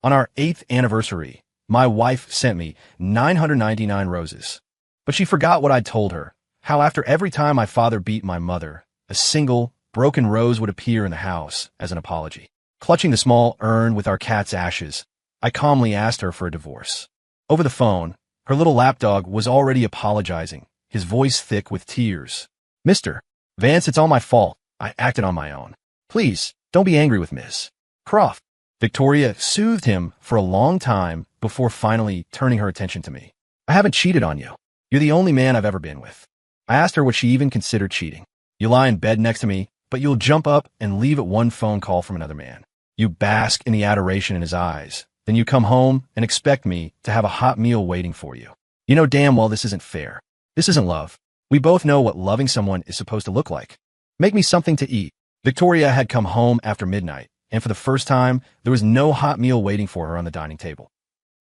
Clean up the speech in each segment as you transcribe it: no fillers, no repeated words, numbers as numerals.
On our 8th anniversary, my wife sent me 999 roses. But she forgot what I'd told her, how after every time my father beat my mother, a single, broken rose would appear in the house as an apology. Clutching the small urn with our cat's ashes, I calmly asked her for a divorce. Over the phone, her little lapdog was already apologizing, his voice thick with tears. "Mr. Vance, it's all my fault. I acted on my own. Please, don't be angry with Miss Croft." Victoria soothed him for a long time before finally turning her attention to me. "I haven't cheated on you. You're the only man I've ever been with." I asked her what she even considered cheating. "You lie in bed next to me, but you'll jump up and leave at one phone call from another man. You bask in the adoration in his eyes. Then you come home and expect me to have a hot meal waiting for you. You know damn well this isn't fair. This isn't love. We both know what loving someone is supposed to look like. Make me something to eat." Victoria had come home after midnight, and for the first time, there was no hot meal waiting for her on the dining table.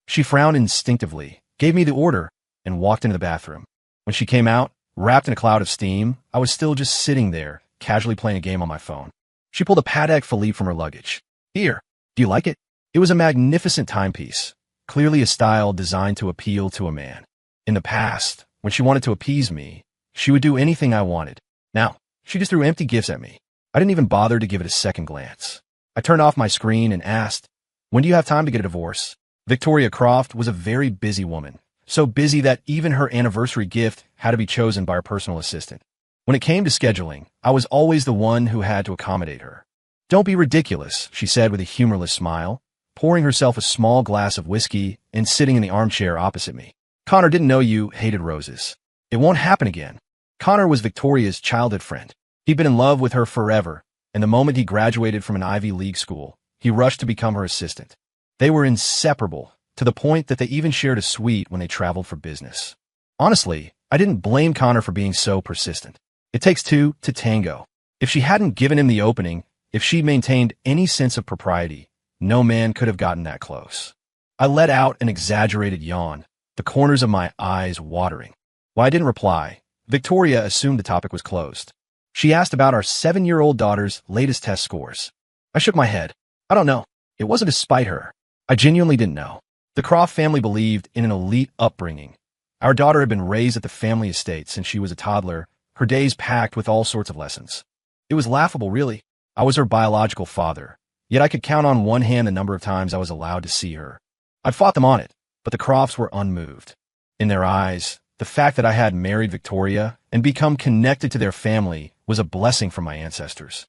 She frowned instinctively, gave me the order, and walked into the bathroom. When she came out, wrapped in a cloud of steam, I was still just sitting there, casually playing a game on my phone. She pulled a Patek Philippe from her luggage. "Here, do you like it?" It was a magnificent timepiece, clearly a style designed to appeal to a man. In the past, when she wanted to appease me, she would do anything I wanted. Now, she just threw empty gifts at me. I didn't even bother to give it a second glance. I turned off my screen and asked, "When do you have time to get a divorce?" Victoria Croft was a very busy woman, so busy that even her anniversary gift had to be chosen by her personal assistant. When it came to scheduling, I was always the one who had to accommodate her. "Don't be ridiculous," she said with a humorless smile, pouring herself a small glass of whiskey and sitting in the armchair opposite me. "Connor didn't know you hated roses. It won't happen again." Connor was Victoria's childhood friend. He'd been in love with her forever, and the moment he graduated from an Ivy League school, he rushed to become her assistant. They were inseparable, to the point that they even shared a suite when they traveled for business. Honestly, I didn't blame Connor for being so persistent. It takes two to tango. If she hadn't given him the opening, if she maintained any sense of propriety, no man could have gotten that close. I let out an exaggerated yawn, the corners of my eyes watering. While I didn't reply, Victoria assumed the topic was closed. She asked about our 7-year-old daughter's latest test scores. I shook my head. I don't know. It wasn't to spite her. I genuinely didn't know. The Croft family believed in an elite upbringing. Our daughter had been raised at the family estate since she was a toddler, her days packed with all sorts of lessons. It was laughable, really. I was her biological father, yet I could count on one hand the number of times I was allowed to see her. I'd fought them on it, but the Crofts were unmoved. In their eyes, the fact that I had married Victoria and become connected to their family was a blessing from my ancestors.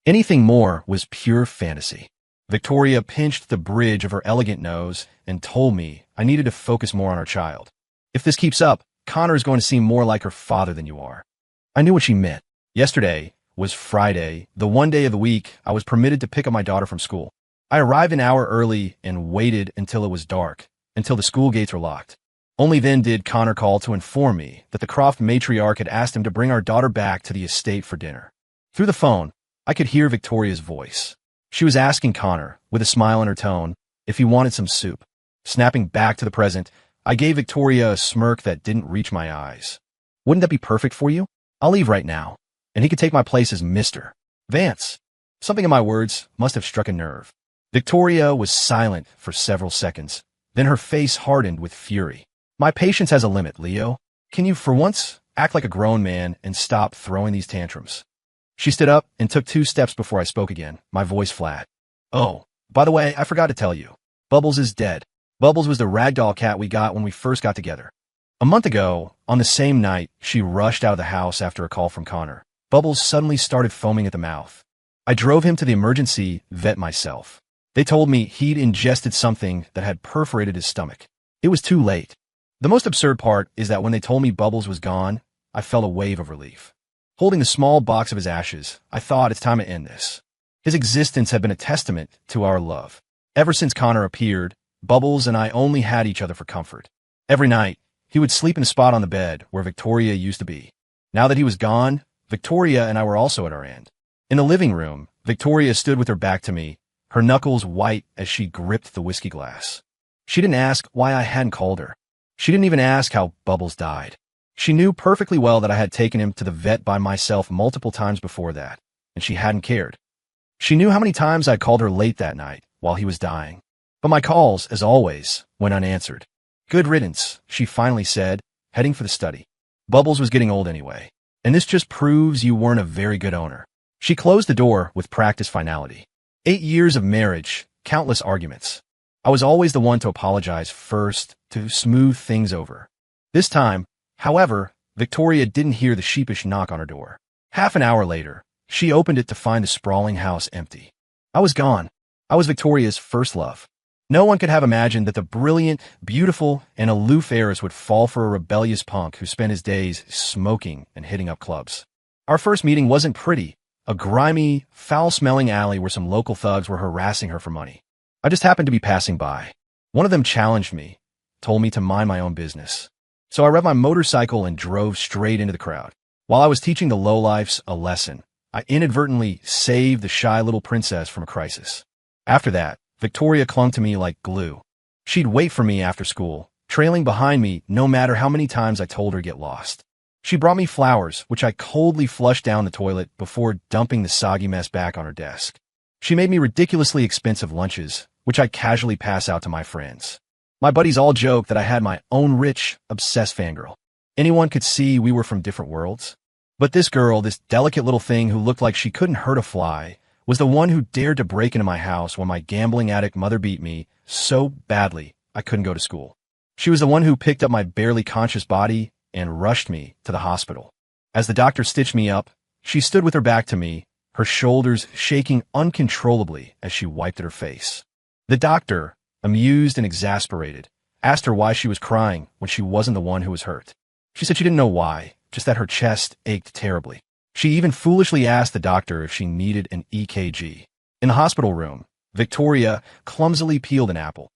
Anything more was pure fantasy. Victoria pinched the bridge of her elegant nose and told me I needed to focus more on our child. "If this keeps up, Connor is going to seem more like her father than you are." I knew what she meant. Yesterday was Friday, the one day of the week I was permitted to pick up my daughter from school. I arrived an hour early and waited until it was dark, until the school gates were locked. Only then did Connor call to inform me that the Croft matriarch had asked him to bring our daughter back to the estate for dinner. Through the phone, I could hear Victoria's voice. She was asking Connor, with a smile in her tone, if he wanted some soup. Snapping back to the present, I gave Victoria a smirk that didn't reach my eyes. "Wouldn't that be perfect for you? I'll leave right now, and he could take my place as Mr. Vance." Something in my words must have struck a nerve. Victoria was silent for several seconds. Then her face hardened with fury. "My patience has a limit, Leo. Can you, for once, act like a grown man and stop throwing these tantrums?" She stood up and took 2 steps before I spoke again, my voice flat. "Oh, by the way, I forgot to tell you. Bubbles is dead. Bubbles was the ragdoll cat we got when we first got together. A month ago, on the same night, she rushed out of the house after a call from Connor. Bubbles suddenly started foaming at the mouth. I drove him to the emergency vet myself. They told me he'd ingested something that had perforated his stomach. It was too late. The most absurd part is that when they told me Bubbles was gone, I felt a wave of relief. Holding the small box of his ashes, I thought it's time to end this. His existence had been a testament to our love. Ever since Connor appeared, Bubbles and I only had each other for comfort. Every night, he would sleep in the spot on the bed where Victoria used to be. Now that he was gone, Victoria and I were also at our end. In the living room, Victoria stood with her back to me, her knuckles white as she gripped the whiskey glass. She didn't ask why I hadn't called her. She didn't even ask how Bubbles died. She knew perfectly well that I had taken him to the vet by myself multiple times before that, and she hadn't cared. She knew how many times I called her late that night while he was dying. But my calls, as always, went unanswered. Good riddance, she finally said, heading for the study. Bubbles was getting old anyway, and this just proves you weren't a very good owner. She closed the door with practiced finality. 8 years of marriage, countless arguments. I was always the one to apologize first, to smooth things over. This time, however, Victoria didn't hear the sheepish knock on her door. Half an hour later, she opened it to find the sprawling house empty. I was gone. I was Victoria's first love. No one could have imagined that the brilliant, beautiful, and aloof heiress would fall for a rebellious punk who spent his days smoking and hitting up clubs. Our first meeting wasn't pretty. A grimy, foul-smelling alley where some local thugs were harassing her for money. I just happened to be passing by. One of them challenged me, told me to mind my own business. So I revved my motorcycle and drove straight into the crowd. While I was teaching the lowlifes a lesson, I inadvertently saved the shy little princess from a crisis. After that, Victoria clung to me like glue. She'd wait for me after school, trailing behind me no matter how many times I told her to get lost. She brought me flowers, which I coldly flushed down the toilet before dumping the soggy mess back on her desk. She made me ridiculously expensive lunches, which I casually pass out to my friends. My buddies all joked that I had my own rich, obsessed fangirl. Anyone could see we were from different worlds. But this girl, this delicate little thing who looked like she couldn't hurt a fly, was the one who dared to break into my house when my gambling addict mother beat me so badly I couldn't go to school. She was the one who picked up my barely conscious body and rushed me to the hospital. As the doctor stitched me up, she stood with her back to me, her shoulders shaking uncontrollably as she wiped at her face. The doctor, amused and exasperated, asked her why she was crying when she wasn't the one who was hurt. She said she didn't know why, just that her chest ached terribly. She even foolishly asked the doctor if she needed an EKG. In the hospital room, Victoria clumsily peeled an apple.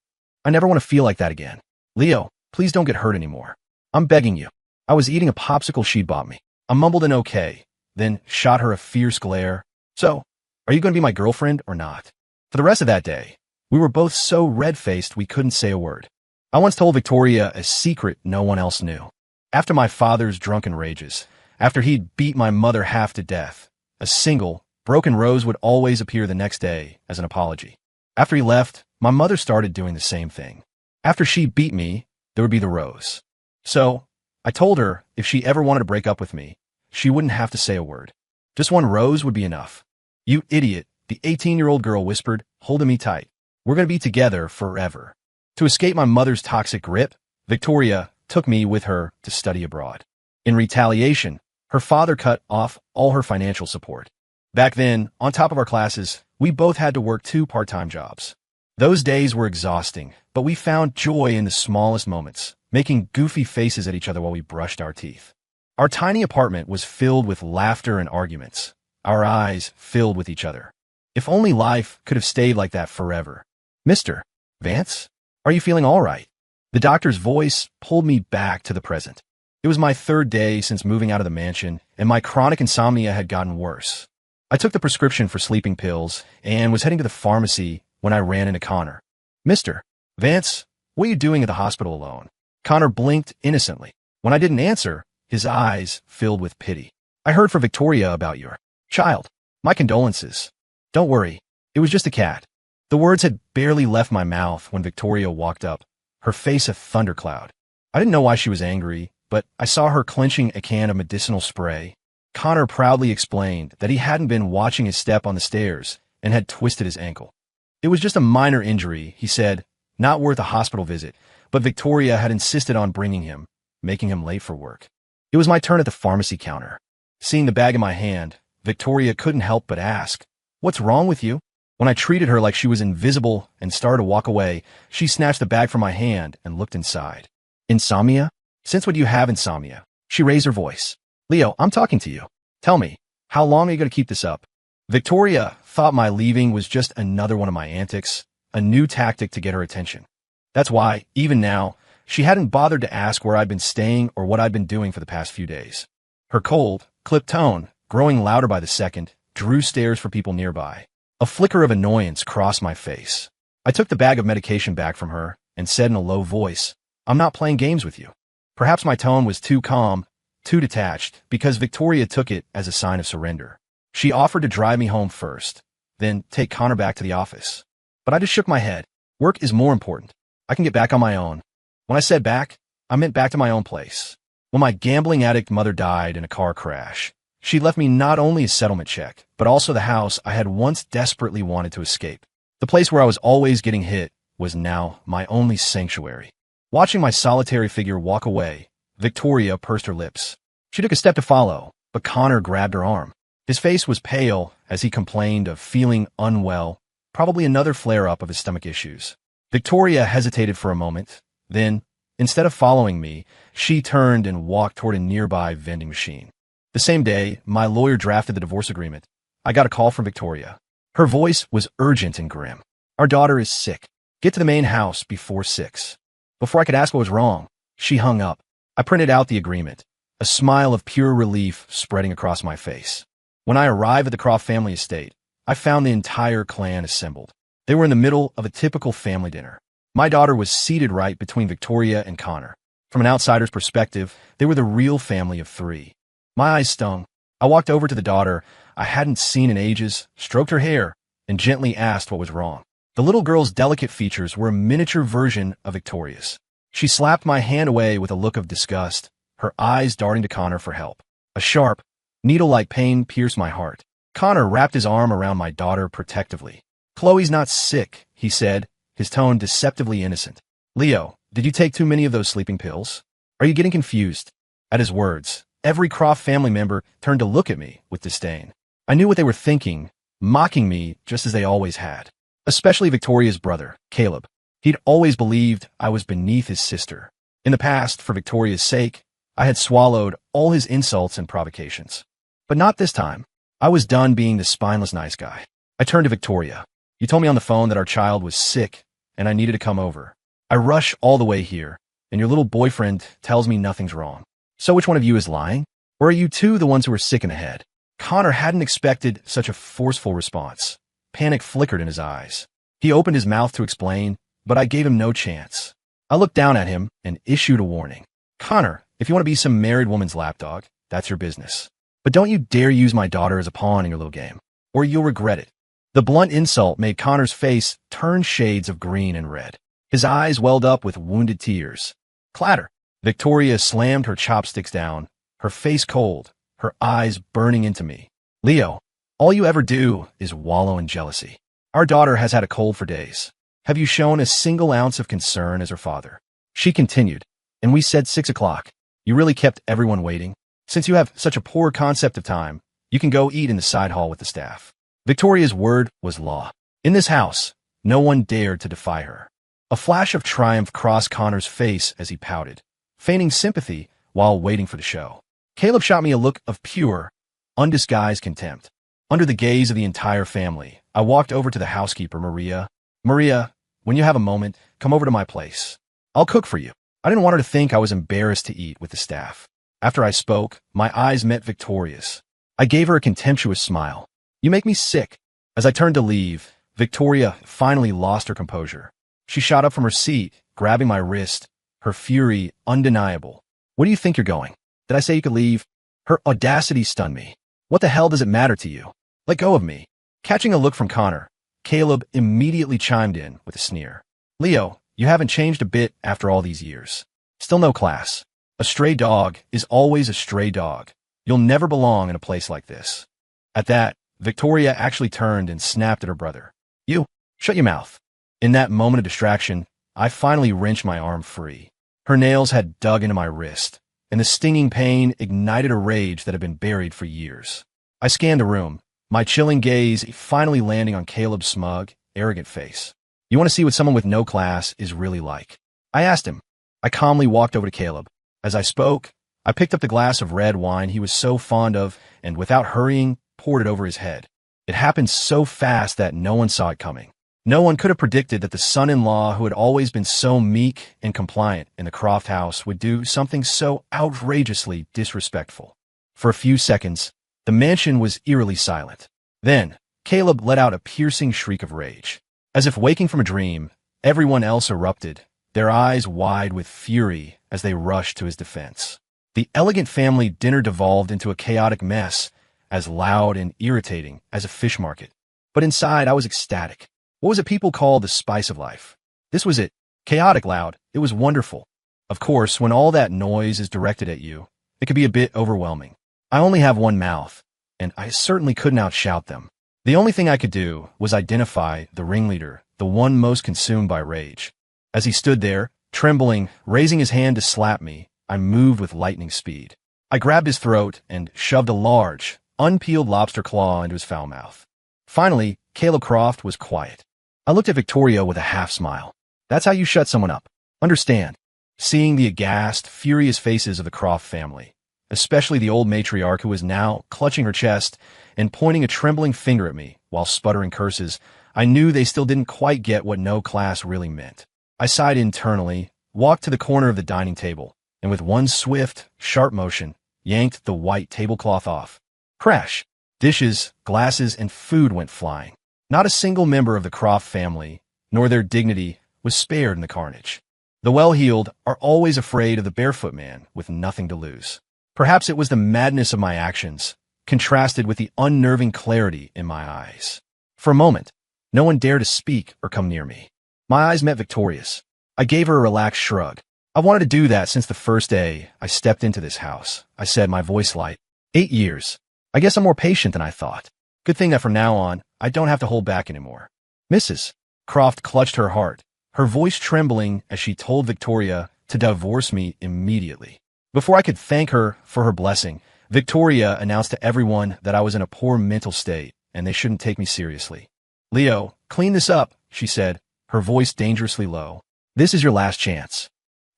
I never want to feel like that again. Leo, please don't get hurt anymore. I'm begging you. I was eating a popsicle she'd bought me. I mumbled an okay, then shot her a fierce glare. So, are you going to be my girlfriend or not? For the rest of that day, we were both so red-faced we couldn't say a word. I once told Victoria a secret no one else knew. After my father's drunken rages, after he'd beat my mother half to death, a single, broken rose would always appear the next day as an apology. After he left, my mother started doing the same thing. After she beat me, there would be the rose. So, I told her if she ever wanted to break up with me, she wouldn't have to say a word. Just one rose would be enough. You idiot, the 18-year-old girl whispered, holding me tight. We're going to be together forever. To escape my mother's toxic grip, Victoria took me with her to study abroad. In retaliation, her father cut off all her financial support. Back then, on top of our classes, we both had to work 2 part-time jobs. Those days were exhausting, but we found joy in the smallest moments, making goofy faces at each other while we brushed our teeth. Our tiny apartment was filled with laughter and arguments, our eyes filled with each other. If only life could have stayed like that forever. Mr. Vance, are you feeling all right? The doctor's voice pulled me back to the present. It was my 3rd day since moving out of the mansion, and my chronic insomnia had gotten worse. I took the prescription for sleeping pills and was heading to the pharmacy when I ran into Connor. Mr. Vance, what are you doing at the hospital alone? Connor blinked innocently. When I didn't answer, his eyes filled with pity. I heard from Victoria about your child. My condolences. Don't worry, it was just a cat. The words had barely left my mouth when Victoria walked up, her face a thundercloud. I didn't know why she was angry, but I saw her clenching a can of medicinal spray. Connor proudly explained that he hadn't been watching his step on the stairs and had twisted his ankle. It was just a minor injury, he said, not worth a hospital visit, but Victoria had insisted on bringing him, making him late for work. It was my turn at the pharmacy counter. Seeing the bag in my hand, Victoria couldn't help but ask, "What's wrong with you?" When I treated her like she was invisible and started to walk away, she snatched the bag from my hand and looked inside. Insomnia? Since when do you have insomnia? She raised her voice. Leo, I'm talking to you. Tell me, how long are you going to keep this up? Victoria thought my leaving was just another one of my antics, a new tactic to get her attention. That's why, even now, she hadn't bothered to ask where I'd been staying or what I'd been doing for the past few days. Her cold, clipped tone, growing louder by the second, drew stares from people nearby. A flicker of annoyance crossed my face. I took the bag of medication back from her and said in a low voice, "I'm not playing games with you." Perhaps my tone was too calm, too detached, because Victoria took it as a sign of surrender. She offered to drive me home first, then take Connor back to the office. But I just shook my head. Work is more important. I can get back on my own. When I said back, I meant back to my own place. When my gambling addict mother died in a car crash, she left me not only a settlement check, but also the house I had once desperately wanted to escape. The place where I was always getting hit was now my only sanctuary. Watching my solitary figure walk away, Victoria pursed her lips. She took a step to follow, but Connor grabbed her arm. His face was pale as he complained of feeling unwell, probably another flare-up of his stomach issues. Victoria hesitated for a moment. Then, instead of following me, she turned and walked toward a nearby vending machine. The same day, my lawyer drafted the divorce agreement. I got a call from Victoria. Her voice was urgent and grim. Our daughter is sick. Get to the main house before 6. Before I could ask what was wrong, she hung up. I printed out the agreement, a smile of pure relief spreading across my face. When I arrived at the Croft family estate, I found the entire clan assembled. They were in the middle of a typical family dinner. My daughter was seated right between Victoria and Connor. From an outsider's perspective, they were the real family of 3. My eyes stung. I walked over to the daughter I hadn't seen in ages, stroked her hair, and gently asked what was wrong. The little girl's delicate features were a miniature version of Victoria's. She slapped my hand away with a look of disgust, her eyes darting to Connor for help. A sharp, needle-like pain pierced my heart. Connor wrapped his arm around my daughter protectively. "Chloe's not sick," he said, his tone deceptively innocent. "Leo, did you take too many of those sleeping pills? Are you getting confused?" At his words, every Croft family member turned to look at me with disdain. I knew what they were thinking, mocking me just as they always had. Especially Victoria's brother, Caleb. He'd always believed I was beneath his sister. In the past, for Victoria's sake, I had swallowed all his insults and provocations. But not this time. I was done being the spineless nice guy. I turned to Victoria. "You told me on the phone that our child was sick, and I needed to come over. I rush all the way here, and your little boyfriend tells me nothing's wrong. So which one of you is lying? Or are you two the ones who are sick in the head?" Connor hadn't expected such a forceful response. Panic flickered in his eyes. He opened his mouth to explain, but I gave him no chance. I looked down at him and issued a warning. "Connor, if you want to be some married woman's lapdog, that's your business. But don't you dare use my daughter as a pawn in your little game, or you'll regret it." The blunt insult made Connor's face turn shades of green and red. His eyes welled up with wounded tears. Clatter! Victoria slammed her chopsticks down, her face cold, her eyes burning into me. "Leo, all you ever do is wallow in jealousy. Our daughter has had a cold for days. Have you shown a single ounce of concern as her father?" She continued, "And we said 6 o'clock. You really kept everyone waiting? Since you have such a poor concept of time, you can go eat in the side hall with the staff." Victoria's word was law. In this house, no one dared to defy her. A flash of triumph crossed Connor's face as he pouted, feigning sympathy while waiting for the show. Caleb shot me a look of pure, undisguised contempt. Under the gaze of the entire family, I walked over to the housekeeper, Maria. "Maria, when you have a moment, come over to my place. I'll cook for you." I didn't want her to think I was embarrassed to eat with the staff. After I spoke, my eyes met Victoria's. I gave her a contemptuous smile. "You make me sick." As I turned to leave, Victoria finally lost her composure. She shot up from her seat, grabbing my wrist, her fury undeniable. "Where do you think you're going? Did I say you could leave?" Her audacity stunned me. "What the hell does it matter to you? Let go of me." Catching a look from Connor, Caleb immediately chimed in with a sneer. "Leo, you haven't changed a bit after all these years. Still no class. A stray dog is always a stray dog. You'll never belong in a place like this." At that, Victoria actually turned and snapped at her brother. "You, shut your mouth." In that moment of distraction, I finally wrenched my arm free. Her nails had dug into my wrist, and the stinging pain ignited a rage that had been buried for years. I scanned the room, my chilling gaze finally landing on Caleb's smug, arrogant face. "You want to see what someone with no class is really like?" I asked him. I calmly walked over to Caleb. As I spoke, I picked up the glass of red wine he was so fond of and, without hurrying, poured it over his head. It happened so fast that no one saw it coming. No one could have predicted that the son-in-law who had always been so meek and compliant in the Croft house would do something so outrageously disrespectful. For a few seconds, the mansion was eerily silent. Then, Caleb let out a piercing shriek of rage. As if waking from a dream, everyone else erupted, their eyes wide with fury as they rushed to his defense. The elegant family dinner devolved into a chaotic mess, as loud and irritating as a fish market. But inside, I was ecstatic. What was it people call the spice of life? This was it. Chaotic loud. It was wonderful. Of course, when all that noise is directed at you, it could be a bit overwhelming. I only have one mouth, and I certainly couldn't outshout them. The only thing I could do was identify the ringleader, the one most consumed by rage. As he stood there, trembling, raising his hand to slap me, I moved with lightning speed. I grabbed his throat and shoved a large, unpeeled lobster claw into his foul mouth. Finally, Caleb Croft was quiet. I looked at Victoria with a half smile. That's how you shut someone up. Understand. Seeing the aghast, furious faces of the Croft family, especially the old matriarch who was now clutching her chest and pointing a trembling finger at me while sputtering curses, I knew they still didn't quite get what no class really meant. I sighed internally, walked to the corner of the dining table, and with one swift, sharp motion, yanked the white tablecloth off. Crash! Dishes, glasses, and food went flying. Not a single member of the Croft family, nor their dignity, was spared in the carnage. The well-heeled are always afraid of the barefoot man with nothing to lose. Perhaps it was the madness of my actions, contrasted with the unnerving clarity in my eyes. For a moment, no one dared to speak or come near me. My eyes met Victoria's. I gave her a relaxed shrug. I wanted to do that since the first day I stepped into this house. I said, my voice light. 8 years. I guess I'm more patient than I thought. Good thing that from now on, I don't have to hold back anymore. Mrs. Croft clutched her heart, her voice trembling as she told Victoria to divorce me immediately. Before I could thank her for her blessing, Victoria announced to everyone that I was in a poor mental state and they shouldn't take me seriously. Leo, clean this up, she said, her voice dangerously low. This is your last chance.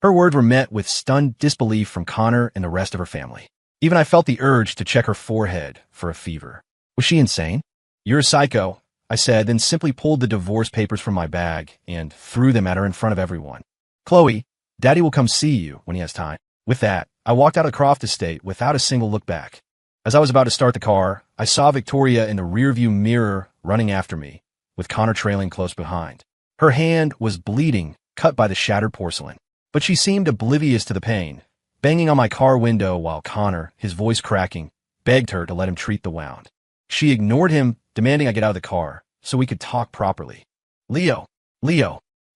Her words were met with stunned disbelief from Connor and the rest of her family. Even I felt the urge to check her forehead for a fever. Was she insane? You're a psycho, I said, then simply pulled the divorce papers from my bag and threw them at her in front of everyone. Chloe, Daddy will come see you when he has time. With that, I walked out of the Croft estate without a single look back. As I was about to start the car, I saw Victoria in the rearview mirror running after me, with Connor trailing close behind. Her hand was bleeding, cut by the shattered porcelain, but she seemed oblivious to the pain, banging on my car window while Connor, his voice cracking, begged her to let him treat the wound. She ignored him, demanding I get out of the car so we could talk properly. Leo.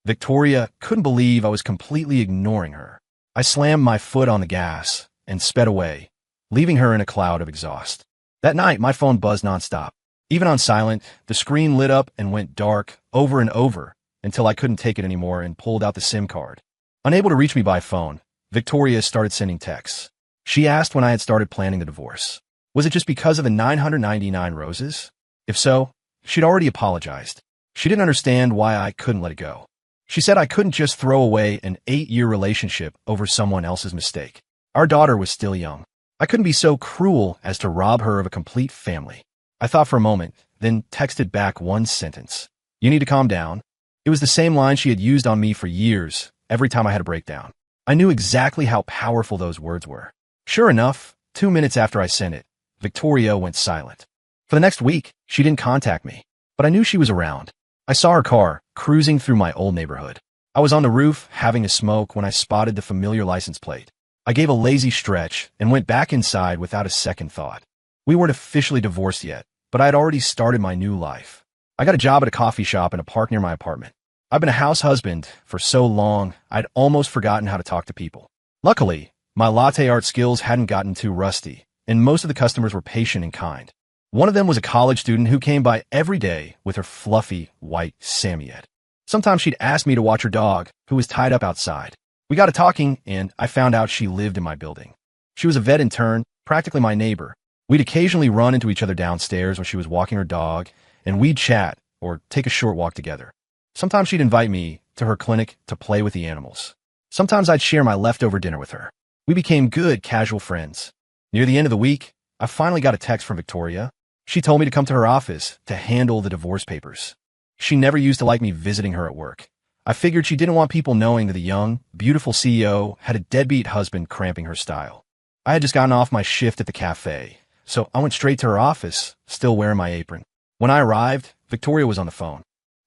Victoria couldn't believe I was completely ignoring her. I slammed my foot on the gas and sped away, leaving her in a cloud of exhaust. That night, my phone buzzed nonstop. Even on silent, the screen lit up and went dark over and over until I couldn't take it anymore and pulled out the SIM card. Unable to reach me by phone, Victoria started sending texts. She asked when I had started planning the divorce. Was it just because of the 999 roses? If so, she'd already apologized. She didn't understand why I couldn't let it go. She said I couldn't just throw away an 8-year relationship over someone else's mistake. Our daughter was still young. I couldn't be so cruel as to rob her of a complete family. I thought for a moment, then texted back one sentence. You need to calm down. It was the same line she had used on me for years, every time I had a breakdown. I knew exactly how powerful those words were. Sure enough, 2 minutes after I sent it, Victoria went silent. For the next week, she didn't contact me, but I knew she was around. I saw her car cruising through my old neighborhood. I was on the roof having a smoke when I spotted the familiar license plate. I gave a lazy stretch and went back inside without a second thought. We weren't officially divorced yet, but I had already started my new life. I got a job at a coffee shop in a park near my apartment. I've been a house husband for so long, I'd almost forgotten how to talk to people. Luckily, my latte art skills hadn't gotten too rusty, and most of the customers were patient and kind. One of them was a college student who came by every day with her fluffy, white Samoyed. Sometimes she'd ask me to watch her dog, who was tied up outside. We got to talking, and I found out she lived in my building. She was a vet intern, practically my neighbor. We'd occasionally run into each other downstairs when she was walking her dog, and we'd chat or take a short walk together. Sometimes she'd invite me to her clinic to play with the animals. Sometimes I'd share my leftover dinner with her. We became good, casual friends. Near the end of the week, I finally got a text from Victoria. She told me to come to her office to handle the divorce papers. She never used to like me visiting her at work. I figured she didn't want people knowing that the young, beautiful CEO had a deadbeat husband cramping her style. I had just gotten off my shift at the cafe, so I went straight to her office, still wearing my apron. When I arrived, Victoria was on the phone.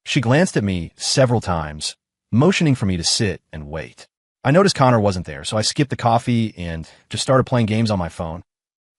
She glanced at me several times, motioning for me to sit and wait. I noticed Connor wasn't there, so I skipped the coffee and just started playing games on my phone.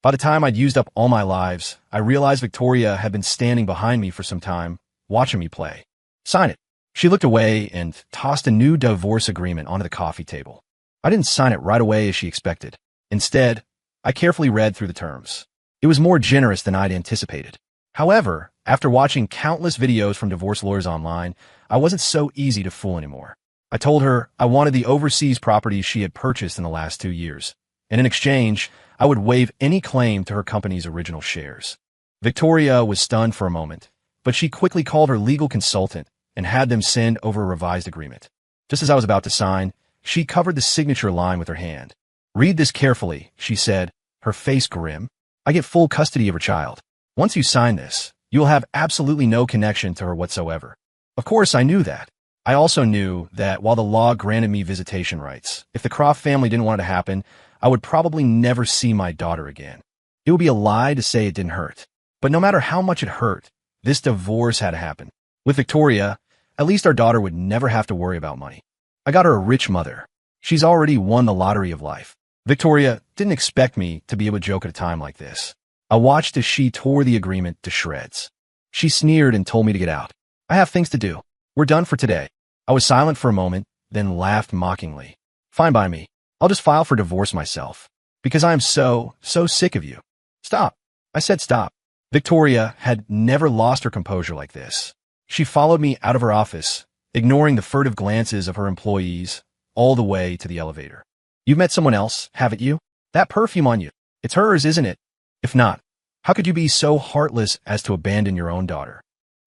By the time I'd used up all my lives, I realized Victoria had been standing behind me for some time, watching me play. Sign it, She looked away and tossed a new divorce agreement onto the coffee table. I didn't sign it right away as she expected. Instead, I carefully read through the terms. It was more generous than I'd anticipated. However, after watching countless videos from divorce lawyers online, I wasn't so easy to fool anymore. I told her I wanted the overseas properties she had purchased in the last 2 years, and in exchange, I would waive any claim to her company's original shares. Victoria was stunned for a moment, but she quickly called her legal consultant and had them send over a revised agreement. Just as I was about to sign, she covered the signature line with her hand. "Read this carefully," she said, her face grim. "I get full custody of her child. Once you sign this, you will have absolutely no connection to her whatsoever." Of course, I knew that. I also knew that while the law granted me visitation rights, if the Croft family didn't want it to happen, I would probably never see my daughter again. It would be a lie to say it didn't hurt. But no matter how much it hurt, this divorce had to happen. With Victoria, at least our daughter would never have to worry about money. I got her a rich mother. She's already won the lottery of life. Victoria didn't expect me to be able to joke at a time like this. I watched as she tore the agreement to shreds. She sneered and told me to get out. "I have things to do. We're done for today." I was silent for a moment, then laughed mockingly. "Fine by me. I'll just file for divorce myself, because I am so sick of you." "Stop." I said stop. Victoria had never lost her composure like this. She followed me out of her office, ignoring the furtive glances of her employees, all the way to the elevator. "You've met someone else, haven't you? That perfume on you. It's hers, isn't it? If not, how could you be so heartless as to abandon your own daughter?"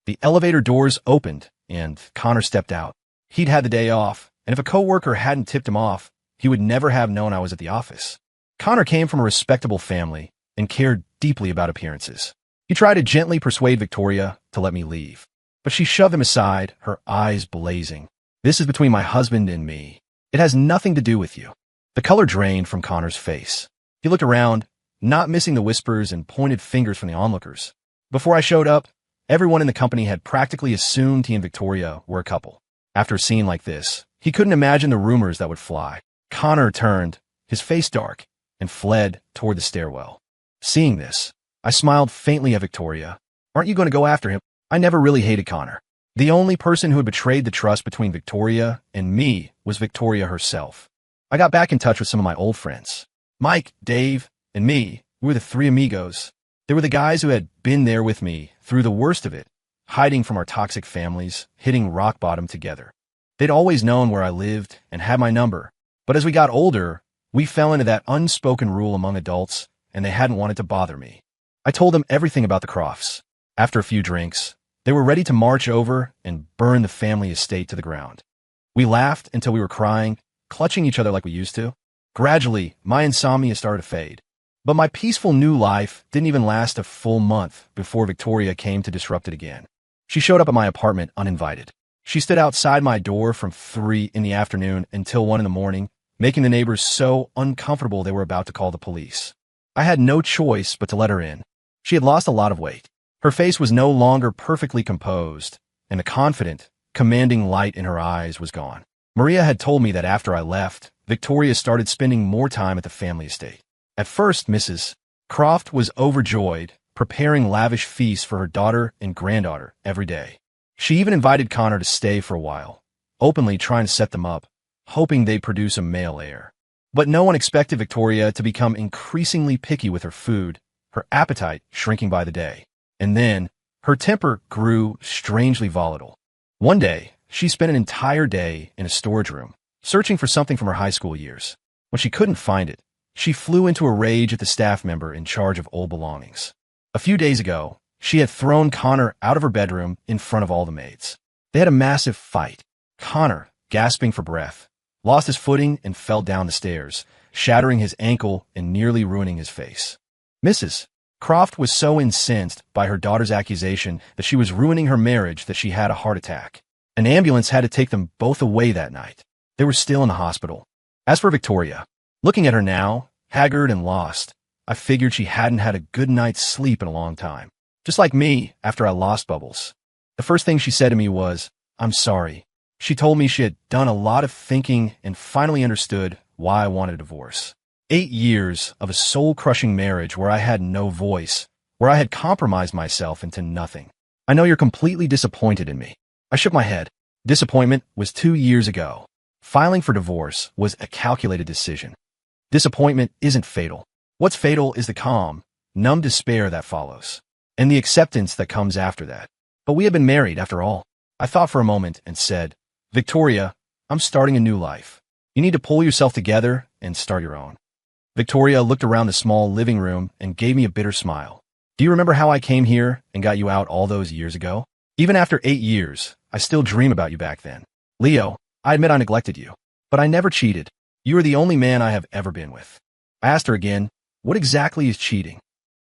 The elevator doors opened, and Connor stepped out. He'd had the day off, and if a coworker hadn't tipped him off, he would never have known I was at the office. Connor came from a respectable family and cared deeply about appearances. He tried to gently persuade Victoria to let me leave, but she shoved him aside, her eyes blazing. "This is between my husband and me. It has nothing to do with you." The color drained from Connor's face. He looked around, not missing the whispers and pointed fingers from the onlookers. Before I showed up, everyone in the company had practically assumed he and Victoria were a couple. After a scene like this, he couldn't imagine the rumors that would fly. Connor turned, his face dark, and fled toward the stairwell. Seeing this, I smiled faintly at Victoria. "Aren't you going to go after him?" I never really hated Connor. The only person who had betrayed the trust between Victoria and me was Victoria herself. I got back in touch with some of my old friends. Mike, Dave, and me, we were the three amigos. They were the guys who had been there with me through the worst of it, hiding from our toxic families, hitting rock bottom together. They'd always known where I lived and had my number, but as we got older, we fell into that unspoken rule among adults, and they hadn't wanted to bother me. I told them everything about the Crofts. After a few drinks, they were ready to march over and burn the family estate to the ground. We laughed until we were crying, clutching each other like we used to. Gradually, my insomnia started to fade. But my peaceful new life didn't even last a full month before Victoria came to disrupt it again. She showed up at my apartment uninvited. She stood outside my door from 3 in the afternoon until 1 in the morning, making the neighbors so uncomfortable they were about to call the police. I had no choice but to let her in. She had lost a lot of weight. Her face was no longer perfectly composed, and the confident, commanding light in her eyes was gone. Maria had told me that after I left, Victoria started spending more time at the family estate. At first, Mrs. Croft was overjoyed, preparing lavish feasts for her daughter and granddaughter every day. She even invited Connor to stay for a while, openly trying to set them up, hoping they'd produce a male heir. But no one expected Victoria to become increasingly picky with her food, her appetite shrinking by the day. And then, her temper grew strangely volatile. One day, she spent an entire day in a storage room, searching for something from her high school years. When she couldn't find it, she flew into a rage at the staff member in charge of old belongings. A few days ago, she had thrown Connor out of her bedroom in front of all the maids. They had a massive fight. Connor, gasping for breath, lost his footing and fell down the stairs, shattering his ankle and nearly ruining his face. Mrs. Croft was so incensed by her daughter's accusation that she was ruining her marriage that she had a heart attack. An ambulance had to take them both away that night. They were still in the hospital. As for Victoria, looking at her now, haggard and lost, I figured she hadn't had a good night's sleep in a long time. Just like me after I lost Bubbles. The first thing she said to me was, "I'm sorry." She told me she had done a lot of thinking and finally understood why I wanted a divorce. 8 years of a soul-crushing marriage where I had no voice, where I had compromised myself into nothing. "I know you're completely disappointed in me." I shook my head. Disappointment was 2 years ago. Filing for divorce was a calculated decision. Disappointment isn't fatal. What's fatal is the calm, numb despair that follows, and the acceptance that comes after that. But we had been married, after all. I thought for a moment and said, Victoria, I'm starting a new life. You need to pull yourself together and start your own. Victoria looked around the small living room and gave me a bitter smile. Do you remember how I came here and got you out all those years ago? Even after 8 years, I still dream about you back then. Leo, I admit I neglected you, but I never cheated. You are the only man I have ever been with. I asked her again, what exactly is cheating?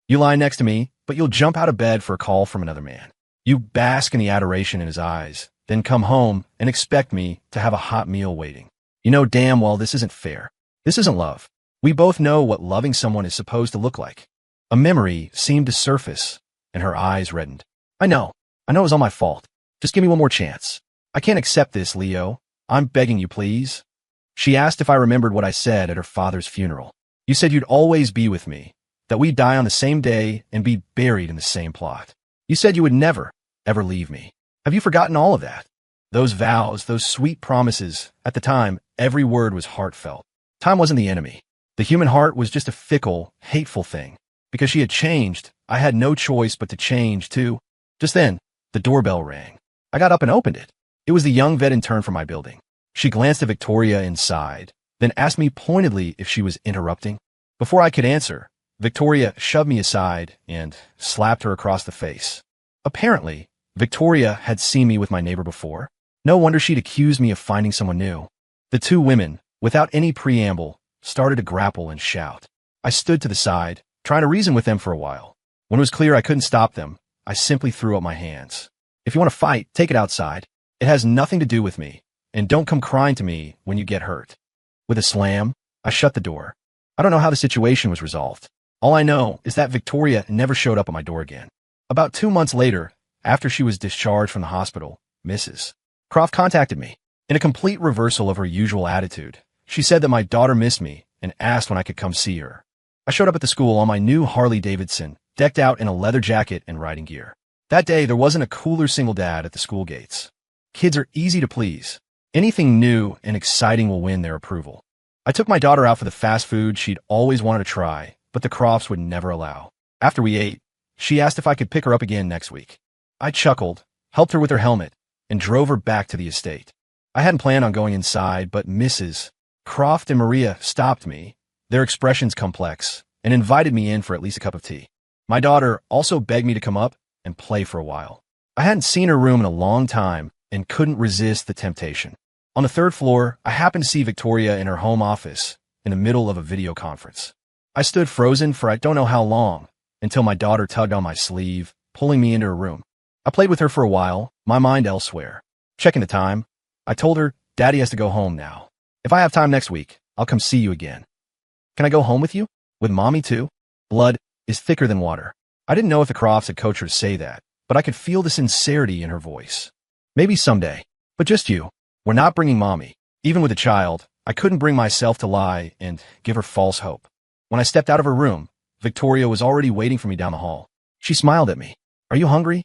You lie next to me, but you'll jump out of bed for a call from another man. You bask in the adoration in his eyes, then come home and expect me to have a hot meal waiting. You know damn well this isn't fair. This isn't love. We both know what loving someone is supposed to look like. A memory seemed to surface, and her eyes reddened. I know it was all my fault. Just give me one more chance. I can't accept this, Leo. I'm begging you, please. She asked if I remembered what I said at her father's funeral. You said you'd always be with me, that we'd die on the same day and be buried in the same plot. You said you would never, ever leave me. Have you forgotten all of that? Those vows, those sweet promises, at the time, every word was heartfelt. Time wasn't the enemy. The human heart was just a fickle, hateful thing. Because she had changed, I had no choice but to change too. Just then, the doorbell rang. I got up and opened it. It was the young vet intern from my building. She glanced at Victoria inside, then asked me pointedly if she was interrupting. Before I could answer, Victoria shoved me aside and slapped her across the face. Apparently, Victoria had seen me with my neighbor before. No wonder she'd accused me of finding someone new. The two women, without any preamble, started to grapple and shout. I stood to the side, trying to reason with them for a while. When it was clear I couldn't stop them, I simply threw up my hands. If you want to fight, take it outside. It has nothing to do with me, and don't come crying to me when you get hurt. With a slam, I shut the door. I don't know how the situation was resolved. All I know is that Victoria never showed up at my door again. About 2 months later, after she was discharged from the hospital, Mrs. Croft contacted me. In a complete reversal of her usual attitude, she said that my daughter missed me and asked when I could come see her. I showed up at the school on my new Harley-Davidson, decked out in a leather jacket and riding gear. That day, there wasn't a cooler single dad at the school gates. Kids are easy to please. Anything new and exciting will win their approval. I took my daughter out for the fast food she'd always wanted to try, but the Crofts would never allow. After we ate, she asked if I could pick her up again next week. I chuckled, helped her with her helmet, and drove her back to the estate. I hadn't planned on going inside, but Mrs. Croft and Maria stopped me, their expressions complex, and invited me in for at least a cup of tea. My daughter also begged me to come up and play for a while. I hadn't seen her room in a long time and couldn't resist the temptation. On the 3rd floor, I happened to see Victoria in her home office in the middle of a video conference. I stood frozen for I don't know how long, until my daughter tugged on my sleeve, pulling me into her room. I played with her for a while, my mind elsewhere. Checking the time, I told her, Daddy has to go home now. If I have time next week, I'll come see you again. Can I go home with you? With Mommy too? Blood is thicker than water. I didn't know if the Crofts had coached her to say that, but I could feel the sincerity in her voice. Maybe someday, but just you. We're not bringing Mommy. Even with a child, I couldn't bring myself to lie and give her false hope. When I stepped out of her room, Victoria was already waiting for me down the hall. She smiled at me. Are you hungry?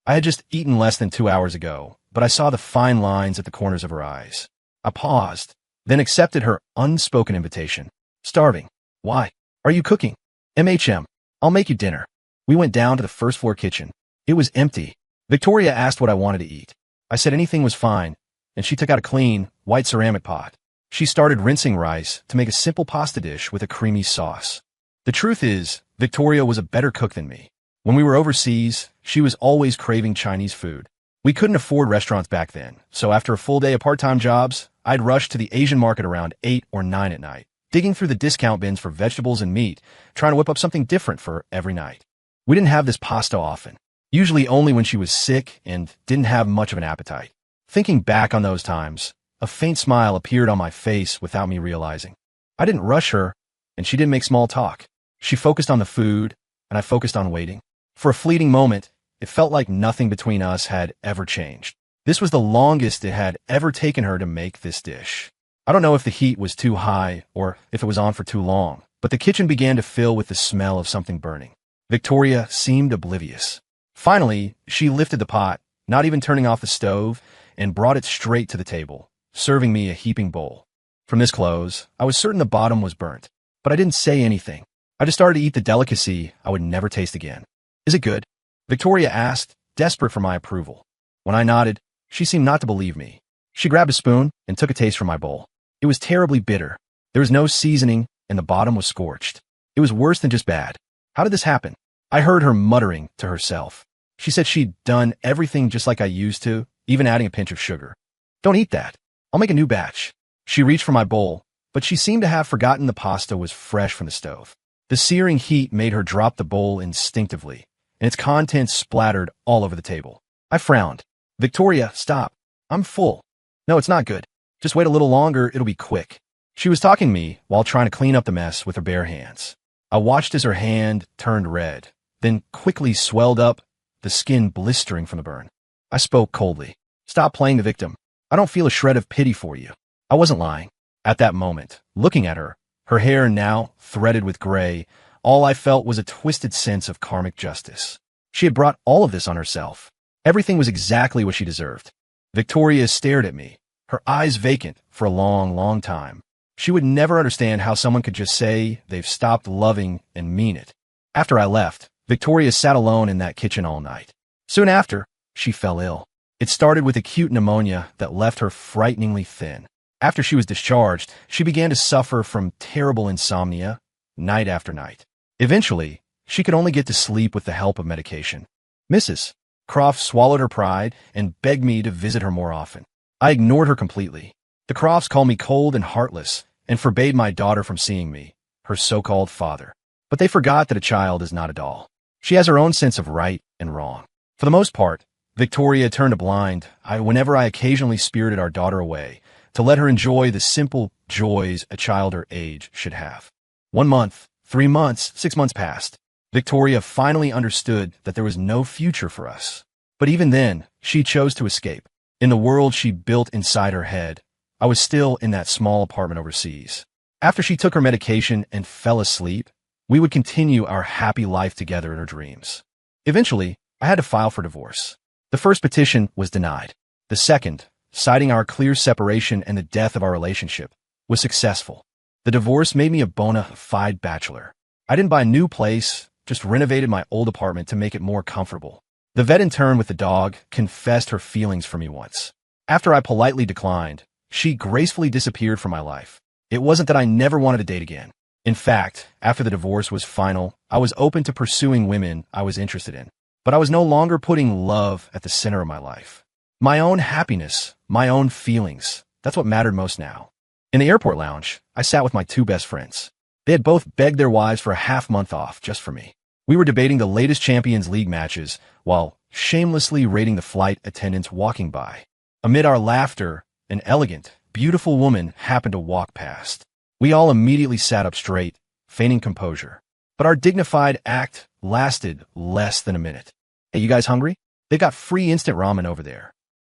I had just eaten less than 2 hours ago, but I saw the fine lines at the corners of her eyes. I paused, then accepted her unspoken invitation. Starving. Why? Are you cooking? MHM. I'll make you dinner. We went down to the 1st floor kitchen. It was empty. Victoria asked what I wanted to eat. I said anything was fine, and she took out a clean, white ceramic pot. She started rinsing rice to make a simple pasta dish with a creamy sauce. The truth is, Victoria was a better cook than me. When we were overseas, she was always craving Chinese food. We couldn't afford restaurants back then, so after a full day of part-time jobs, I'd rush to the Asian market around 8 or 9 at night, digging through the discount bins for vegetables and meat, trying to whip up something different for her every night. We didn't have this pasta often, usually only when she was sick and didn't have much of an appetite. Thinking back on those times, a faint smile appeared on my face without me realizing. I didn't rush her, and she didn't make small talk. She focused on the food, and I focused on waiting. For a fleeting moment, it felt like nothing between us had ever changed. This was the longest it had ever taken her to make this dish. I don't know if the heat was too high or if it was on for too long, but the kitchen began to fill with the smell of something burning. Victoria seemed oblivious. Finally, she lifted the pot, not even turning off the stove, and brought it straight to the table, serving me a heaping bowl. From this close, I was certain the bottom was burnt, but I didn't say anything. I just started to eat the delicacy I would never taste again. Is it good? Victoria asked, desperate for my approval. When I nodded, she seemed not to believe me. She grabbed a spoon and took a taste from my bowl. It was terribly bitter. There was no seasoning, and the bottom was scorched. It was worse than just bad. How did this happen? I heard her muttering to herself. She said she'd done everything just like I used to, even adding a pinch of sugar. Don't eat that. I'll make a new batch. She reached for my bowl, but she seemed to have forgotten the pasta was fresh from the stove. The searing heat made her drop the bowl instinctively, and its contents splattered all over the table. I frowned. Victoria, stop. I'm full. No, it's not good. Just wait a little longer, it'll be quick. She was talking to me while trying to clean up the mess with her bare hands. I watched as her hand turned red, then quickly swelled up, the skin blistering from the burn. I spoke coldly. Stop playing the victim. I don't feel a shred of pity for you. I wasn't lying. At that moment, looking at her, her hair now threaded with gray, all I felt was a twisted sense of karmic justice. She had brought all of this on herself. Everything was exactly what she deserved. Victoria stared at me, her eyes vacant for a long, long time. She would never understand how someone could just say they've stopped loving and mean it. After I left, Victoria sat alone in that kitchen all night. Soon after, she fell ill. It started with acute pneumonia that left her frighteningly thin. After she was discharged, she began to suffer from terrible insomnia, night after night. Eventually, she could only get to sleep with the help of medication. Mrs. Croft swallowed her pride and begged me to visit her more often. I ignored her completely. The Crofts called me cold and heartless and forbade my daughter from seeing me, her so-called father. But they forgot that a child is not a doll. She has her own sense of right and wrong. For the most part, Victoria turned a blind eye whenever I occasionally spirited our daughter away to let her enjoy the simple joys a child her age should have. 1 month, 3 months, 6 months passed. Victoria finally understood that there was no future for us. But even then, she chose to escape. In the world she built inside her head, I was still in that small apartment overseas. After she took her medication and fell asleep, we would continue our happy life together in her dreams. Eventually, I had to file for divorce. The first petition was denied. The second, citing our clear separation and the death of our relationship, was successful. The divorce made me a bona fide bachelor. I didn't buy a new place, just renovated my old apartment to make it more comfortable. The vet intern with the dog confessed her feelings for me once. After I politely declined, she gracefully disappeared from my life. It wasn't that I never wanted to date again. In fact, after the divorce was final, I was open to pursuing women I was interested in. But I was no longer putting love at the center of my life. My own happiness, my own feelings, that's what mattered most now. In the airport lounge, I sat with my 2 best friends. They had both begged their wives for a half-month off just for me. We were debating the latest Champions League matches while shamelessly rating the flight attendants walking by. Amid our laughter, an elegant, beautiful woman happened to walk past. We all immediately sat up straight, feigning composure. But our dignified act lasted less than a minute. Hey, you guys hungry? They got free instant ramen over there.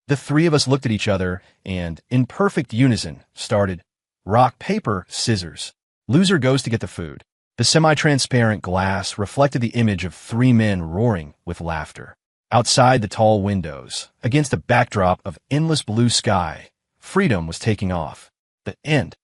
The 3 of us looked at each other and, in perfect unison, started rock, paper, scissors. Loser goes to get the food. The semi-transparent glass reflected the image of 3 men roaring with laughter. Outside the tall windows, against a backdrop of endless blue sky, freedom was taking off. The end.